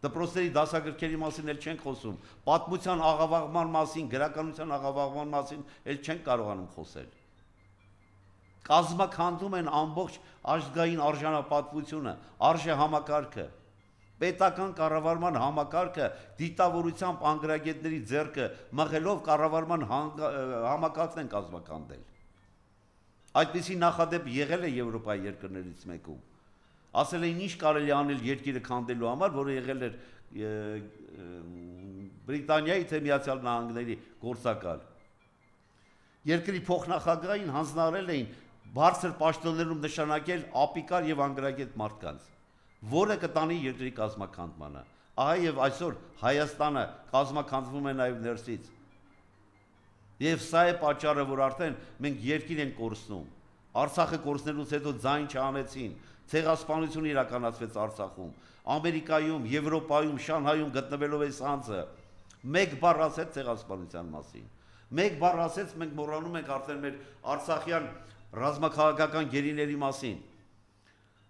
Դպրոցների դասագրքերի մասին էլ չենք խոսում, պատմության աղավաղման մասին, գրականության աղավաղման մասին էլ չենք կարողանում խոսել։ Կազմաքանդում են ամբողջ ազգային արժանապատվությունը, արժե համակարգը, պետական կառավարման համակարգը դիտավորությամբ անգրագետների ձեռքը մղելով կառավարման համակարգն են կազմաքանդել։ Այդպիսի նախադեպ եղել է Եվրոպայի երկրներից մեկում։ Ասել էին ինչ կարելի անել երկիրը քանդելու համար, որը եղել էր Բրիտանիայի թե Միացյալ Նահանգների գործակալ։ Երկրի փոխնախագահային հանձնարարել էին բարձր պաշտոններում նշանակել ապիկար եւ անգրագետ մարդկանց, որը կտանի երկրի կազմաքանդմանը։ Ահա եւ այսօր Հայաստանը կազմաքանդվում է նաեւ ներսից։ Եվ սա է պատճառը, որ արդեն մենք երկիր ենք կորցնում։ Արցախը կորցնելուց հետո ձայն չանեցին, ցեղասպանություն իրականացվեց Արցախում, Ամերիկայում, Եվրոպայում, Շանհայում գտնվելով այս անձը մեկ բառ ասեց ցեղասպանության մասին։ Մեկ բառ ասեց, մենք մոռանում ենք արդեն մեր արցախյան ռազմաքաղաքական գերիների մասին։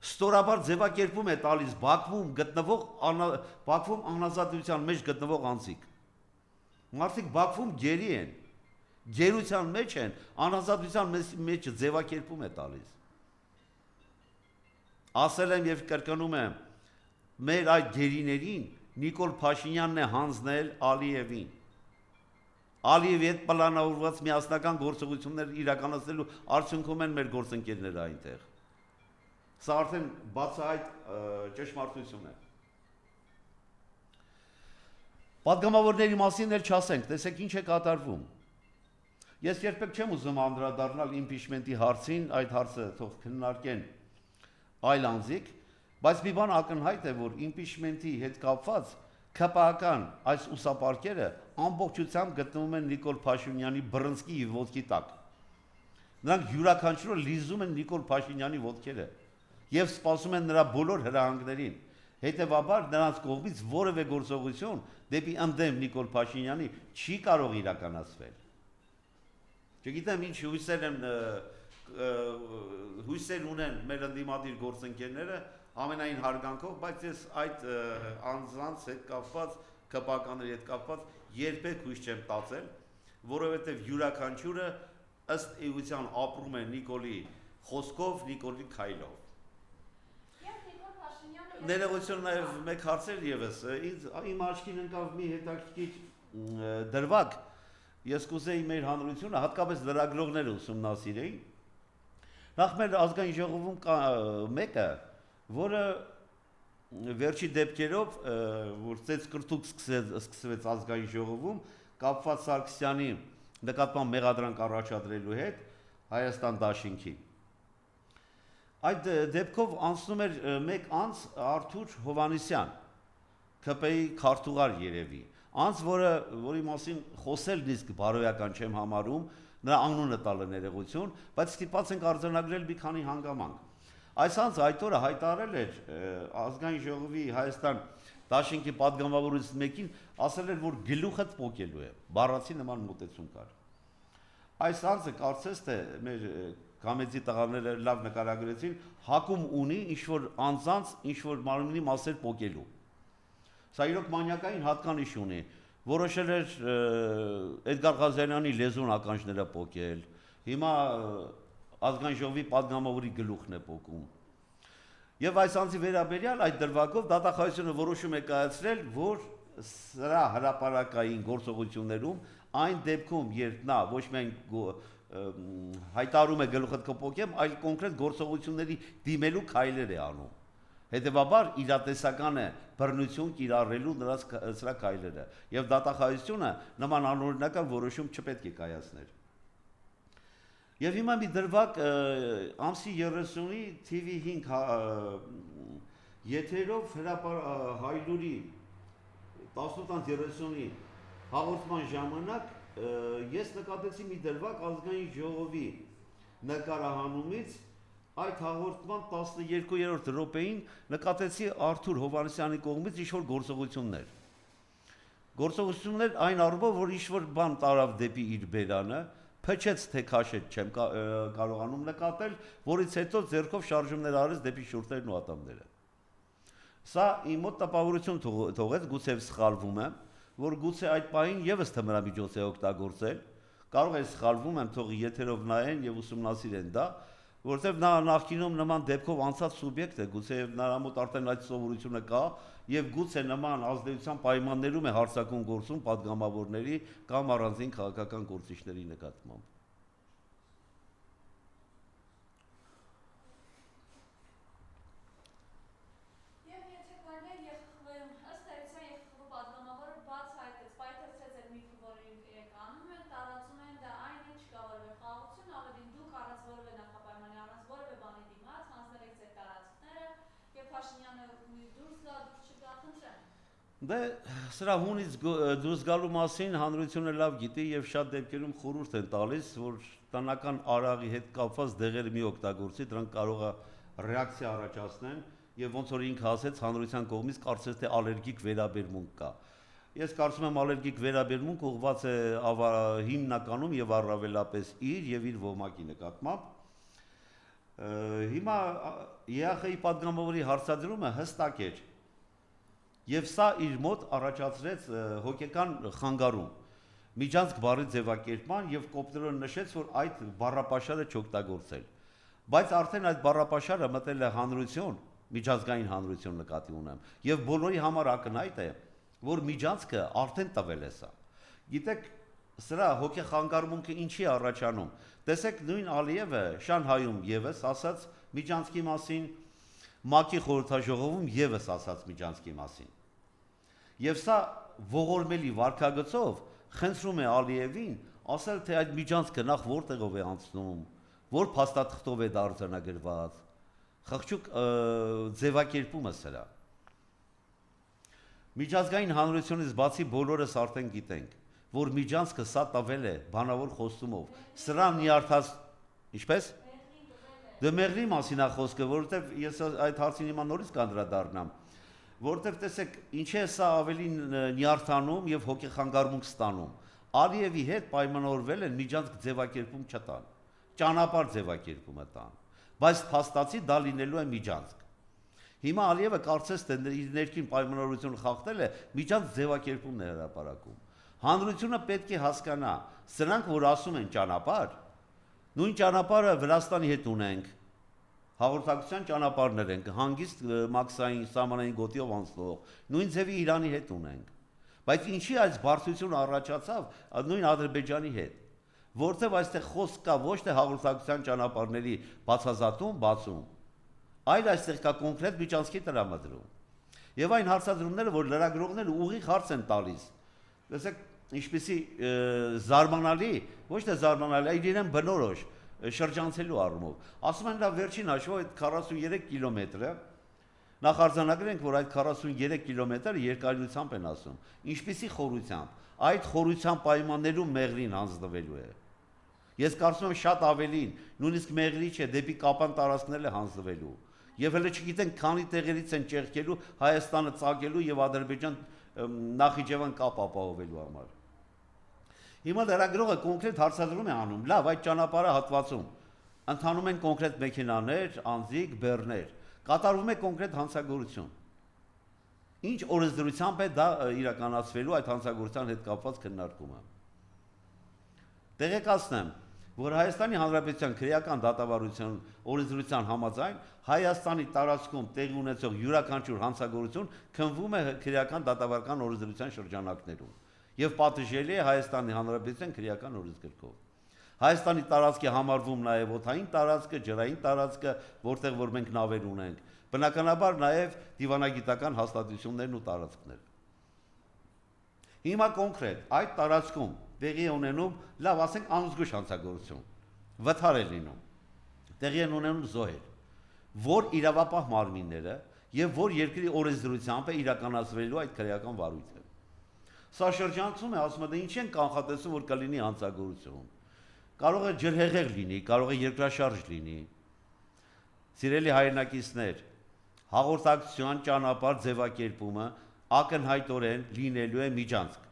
Ստորաբար ձևակերպում է տալիս Բաքվում անազատության մեջ գտնվող անձիկ։ Մարդիկ Բաքվում գերի են, գերության մեջ են, անազատության մեջ ձևակերպում է տալիս։ Ասել եմ եւ կրկնում եմ, մեր այդ գերիներին Նիկոլ Փաշինյանն է հանձնել Ալիևին։ Ալիևի հետ պլանավորված միասնական գործողություններ իրականացնելու արդյունքում են մեր գործընկերները այնտեղ։ Սա արդեն բացահայտ ճշմարտություն է։ Պատգամավորների մասին էլ չասենք, տեսեք ինչ է կատարվում։ Ես երբեք չեմ ուզում անդրադառնալ իմպիչմենտի հարցին, այդ հարցը թող քննարկեն այլ անձիկ, բայց մի բան ակնհայտ է, որ իմպիչմենտի հետ կապված ԿՊԱ-ական այս ուսապարկերը ամբողջությամբ գտնվում են Նիկոլ Փաշինյանի բռնցքի եւ ոտքի տակ։ Նրանք յուրաքանչյուրը լիզում են Նիկոլ Փաշինյանի ոտքերը եւ սպասում են նրա բոլոր հրահանգներին։ Հետևաբար նրանց կողմից որևէ գործողություն դեպի ընդդեմ Նիկոլ Փաշինյանի չի կարող իրականացվել։ Չգիտեմ ինչ հույսեր ունեն մեր ընդդիմադիր գործընկերները ամենայն հարգանքով, բայց ես այդ անձանց հետ կապված, ԿՊԱ-կանների հետ կապված երբեք հույս չեմ տածել, որովհետև յուրաքանչյուրը ըստ էության ապրում է Նիկոլի խոսքով, Նիկոլի քայլով։ Ներողություն նաև մեկ հարցեր եւս, իմ աչքին ընկավ մի հետաքրքիր դրվագ, ես կուզեի մեր հանրությունը, հատկապես լրագրողները ուսումնասիրեին։ Նախ մեր ազգային ժողովում կա մեկը, որը վերջի դեպքերով, որ ծեծկրտուկ սկսվեց ազգային ժողովում, կապված Սարգսյանի նկատմամբ մեղադրանք առաջադրելու հետ Հայաստան դաշինքի։ Այդ դեպքով անցնում էր մեկ անձ Արթուր Հովհաննիսյան, ԿՊ-ի քարտուղար երևի, անձ, որի մասին խոսել իսկ բարոյական չեմ համարում, նրա անունը տալը ներողություն, բայց ստիպված ենք արձանագրել մի քանի հանգամանք։ Այս անձը այդ օրը հայտարարել էր ազգային ժողովի Հայաստան դաշինքի պատգամավորներից մեկին, ասել էր, որ գլուխդ պոկելու է, բառացի նման մոտեցում կար։ Այս անձը կարծես թե մեր Կամեծի տղաները լավ նկարագրեցին, հակում ունի ինչ-որ անձանց, ինչ-որ մարմնի մասեր պոկելու։ Սա իրոք մանյակային հատկանիշ ունի, որոշել էր Էդգար Ղազարյանի լեզուն ականջները պոկել, հիմա ազգային ժողովի պատգամավորի գլուխն է պոկում։ Եվ այս անձի վերաբերյալ այդ դրվագով դատախազությունը որոշում է կայացրել, որ սրա հրապարակային գործողություններում այն դեպքում, երբ նա ոչ միայն հայտարարում է գլուխդ կպոկեմ, այլ կոնկրետ գործողությունների դիմելու քայլեր է անում։ Հետևաբար իրատեսական է բռնություն կիրառելու սրա քայլերը, եւ դատախազությունը նման անօրինական որոշում չպետք է կայացներ։ Եվ հիմա մի դրվագ ամսի 30-ի TV5 եթերով Հայլուրի 18:30-ի հաղորդման ժամանակ ես նկատեցի մի դրվագ ազգային ժողովի նկարահանումից այդ հաղորդման 12-րդ րոպեին նկատեցի Արթուր Հովհաննիսյանի կողմից ինչ-որ գործողություններ այն առումով, որ ինչ-որ բան տարավ դեպի իր բերանը, փչեց թե քաշեց չեմ կարողանում նկատել, որից հետո ձեռքով շարժումներ արեց դեպի շուրթերն ու ատամները։ Սա իմ մոտ տպավորություն թողեց, գուցե սխալվում եմ, որ գուցե այդ պահին եւս թմրամիջոց է օգտագործել, կարող է սխալվում եմ, թող եթերով նայեն եւ ուսումնասիրեն դա, որտեղ նա նախկինում նման դեպքով անցած սուբյեկտ է, գուցե նրա մոտ արդեն այդ սովորությունը կա եւ գուցե նման ազդեցության պայմաններում է հարձակում գործում պատգամավորների կամ առանձին քաղաքական գործիչների նկատմամբ։ Դե սրա հունից դուրս գալու մասին հանրությունը լավ գիտի եւ շատ դեպքերում խորհուրդ են տալիս, որ տնական արաղի հետ կապված դեղեր մի օգտագործի, դրանք կարող է ռեակցիա առաջացնեն եւ ոնց որ ինքը ասեց հանրության կողմից կարծես թե ալերգիկ վերաբերմունք կա։ Ես կարծում եմ ալերգիկ վերաբերմունք ուղղված է հիմնականում եւ առավելապես իր եւ իր ոմակի նկատմամբ։ Հիմա ԵԱԽ-ի падգամավորի հարցադրումը հստակ էր եւ սա իր մոտ առաջացրեց հոգեկան խանգարում միջանցք բառի ձևակերպման եւ կոպտորեն նշեց, որ այդ բառապաշարը չօգտագործել, բայց արդեն այդ բառապաշարը մտել է հանրություն, միջազգային հանրություն նկատի ունեմ, եւ բոլորի համար ակնհայտ է, որ միջանցքը արդեն տվել է սա։ Գիտեք, սրա հոգեխանգարմունքը ինչի առաջանում։ Տեսեք, նույն Ալիևը Շանհայում եւս ասաց միջանցքի մասին, ՄԱԿ-ի խորհրդաժողովում եւս ասաց միջանցքի մասին։ Եվ սա ողորմելի վարքագծով խնդրում է Ալիևին ասել, թե այդ միջանցքը նախ որտեղով է անցնում, որ փաստաթղթով է արձանագրված, խղճուկ ձևակերպումը սրա։ Միջազգային հանրությունից բացի բոլորս արդեն գիտենք, որ միջանցքը սա տվել է բանավոր խոստումով։ Սրան նյարդած, ինչպես։ Դե մեղրի մասին է խոսքը, որովհետև ես այդ հարցին հիմա նորից կանդրադառնամ, որովհետև տեսեք, ինչ է սա ավելի նյարդանում եւ հոգեխանգարմունք ստանում։ Ալիևի հետ պայմանավորվել են միջանցք ձևակերպում չտան, ճանապարհ ձևակերպումը տան, բայց փաստացի դա լինելու է միջանցք։ Հիմա Ալիևը կարծես թե իր ներքին պայմանավորությունը խախտել է, միջանցք ձևակերպումն է հրապարակում։ Հանրությունը պետք է հասկանա, սրանք որ ասում են ճանապարհ, նույն ճանապարհը Վրաստանի հետ ունենք, հաղորդակցության ճանապարհներ են, հանգիստ մաքսային սահմանային գոտիով անցնող, նույն ձևի Իրանի հետ ունենք։ Բայց ինչի այս բարձրությունը առաջացավ նույն Ադրբեջանի հետ, որտեղ այստեղ խոսք կա ոչ թե հաղորդակցության ճանապարհների բացում, այլ այստեղ կա կոնկրետ միջանցքի տրամադրում։ Եվ այն հարցադրումները, որ լրագրողները ուղիղ հարց են տալիս, տեսեք, ինչպեսի զարմանալի, ոչ թե զարմանալի, այլ իրեն բնորոշ շրջանցելու առումով։ Ասում են դա վերջին հաշվով այդ 43 կիլոմետրը, նախ արձանագրենք, որ այդ 43 կիլոմետրը երկարությամբ են ասում, ինչպեսի խորությամբ, այդ խորության պայմաններում մեղրին հանձնվելու է։ Ես կարծում եմ շատ ավելին, նույնիսկ մեղրի չէ, դեպի Կապան տարածքներ է հանձնվելու։ Եվ հələ չգիտենք քանի տեղերից են ճեղքելու Հայաստանը ծագելու եւ Ադրբեջան Նախիջևան կապ ապահովելու համար։ Հիմա լրագրողը կոնկրետ հարցադրում է անում, լավ, այդ ճանապարհը հատվածում ընթանում են կոնկրետ մեքենաներ, անձիկ, բեռներ, կատարվում է կոնկրետ հանցագործություն։ Ինչ օրենսդրությամբ է դա իրականացվելու այդ հանցագործության հետ կապված քննարկումը։ Տեղեկացնեմ, որ Հայաստանի Հանրապետության քրեական դատավարության օրենսդրության համաձայն Հայաստանի տարածքում տեղի ունեցող յուրաքանչյուր հանցագործություն քննվում է քրեական դատավարական օրենսդրության շրջանակներում եւ պատժելի է Հայաստանի Հանրապետության քրեական օրենսգրքով։ Հայաստանի տարածքի համարվում նաեւ օդային տարածքը, ջրային տարածքը, որտեղ որ մենք նավեր ունենք, բնականաբար նաեւ դիվանագիտական հաստատություններն ու տարածքները։ Հիմա կոնկրետ այդ տարածքում տեղի է ունենում, լավ ասենք անզգույշ հանցագործություն, վթար է լինում, տեղի են ունենում զոհեր, որ իրավապահ մարմինները եւ որ երկրի օրենսդրությամբ է իրականացվելու այդ քրեական վարույթը։ Սա շրջանցում է, ասում է, դե ինչ են կանխատեսում, որ կլինի հանցագործություն։ Կարող է ջրհեղեղ լինի, կարող է երկրաշարժ լինի։ Սիրելի հայրենակիցներ, հաղորդակցության ճանապարհ ձևակերպումը ակնհայտորեն լինելու է միջանցք։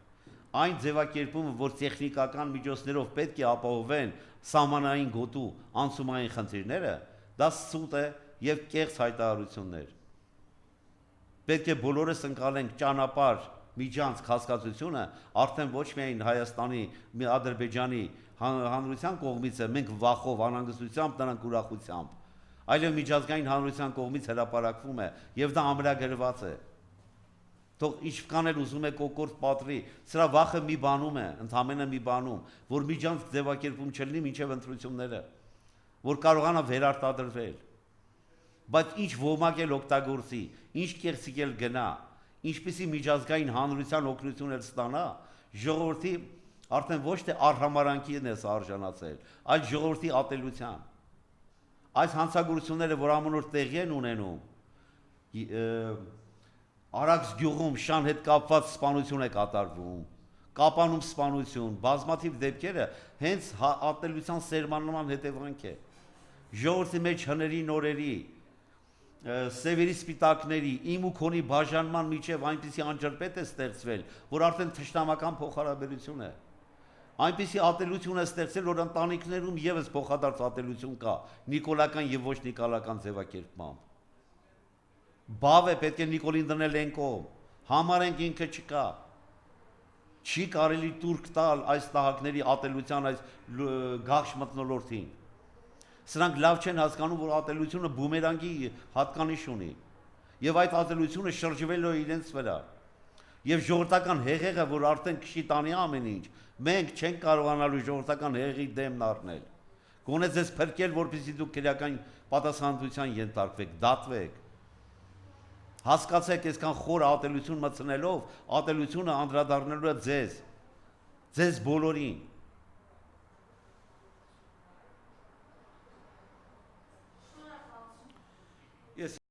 Այն ձևակերպումը, որ տեխնիկական միջոցներով պետք է ապահովեն սահմանային գոտու անցումային խնդիրները, դա սուտ է եւ կեղծ հայտարարություններ։ Պետք է բոլորս ընկալենք ճանապարհ միջանցք հասկացությունը արդեն ոչ միայն Հայաստանի, Ադրբեջանի հանրության կողմից է, մենք վախով, անհանգստությամբ, նրանք ուրախությամբ, այլև միջազգային հանրության կողմից հրապարակվում է եւ դա ամրագրված է։ Թող ինչքան էլ ուզում է կոկորտ պատրի, սրա վախը մի բանում է, ընդհանրապես մի բանում, որ միջանցք ձևակերպում չլինի մինչև ընտրությունները, որ կարողանա վերարտադրվել։ Բայց ինչ ոմակ էլ օգտագործի, ինչ կեղծիք էլ գնա, ինչպիսի միջազգային հանրության օգնություն էլ ստանա, ժողովրդի արդեն ոչ թե արհամարանքին է արժանացել, այլ ժողովրդի ատելության։ Այս հանցագործությունները, որ ամենուր տեղի են ունենում, Արաքս գյուղում շան հետ կապված սպանություն է կատարվում, Կապանում սպանություն, բազմաթիվ դեպքերը հենց ատելության սերմանման հետևանք է։ Ժողովրդի մեջ հների նորերի, սևերի սպիտակների, իմ ու քոնի բաժանման միջև այնպիսի անջրպետ է ստեղծվել, որ արդեն թշնամական փոխհարաբերություն է։ Այնպիսի ատելություն է ստեղծել, որ ընտանիքներում եւս փոխադարձ ատելություն կա, նիկոլական եւ ոչ նիկոլական ձևակերպմամբ։ Բավ է պետք է Նիկոլին դնել են կողմ, համարենք ինքը չկա։ Չի կարելի տուրք տալ այս տահակների ատելության այս գաղշ մթնոլորտին։ Սրանք լավ չեն հասկանում, որ ատելությունը բումերանգի հատկանիշ ունի։ Եվ այդ ատելությունը շրջվելու է իրենց վրա։ Եվ ժողովրդական հեղեղը, որ արդեն քշի տանի ամեն ինչ, մենք չենք կարողանալու ժողովրդական հեղեղի դեմն առնել։ Գոնե ձեզ փրկել, որպեսզի դուք քրեական պատասխանատվության ենթարկվեք, դատվեք։ Հասկացեք, այսքան խոր ատելություն մտցնելով, ատելությունը անդրադառնալու է ձեզ բոլորին։ Ես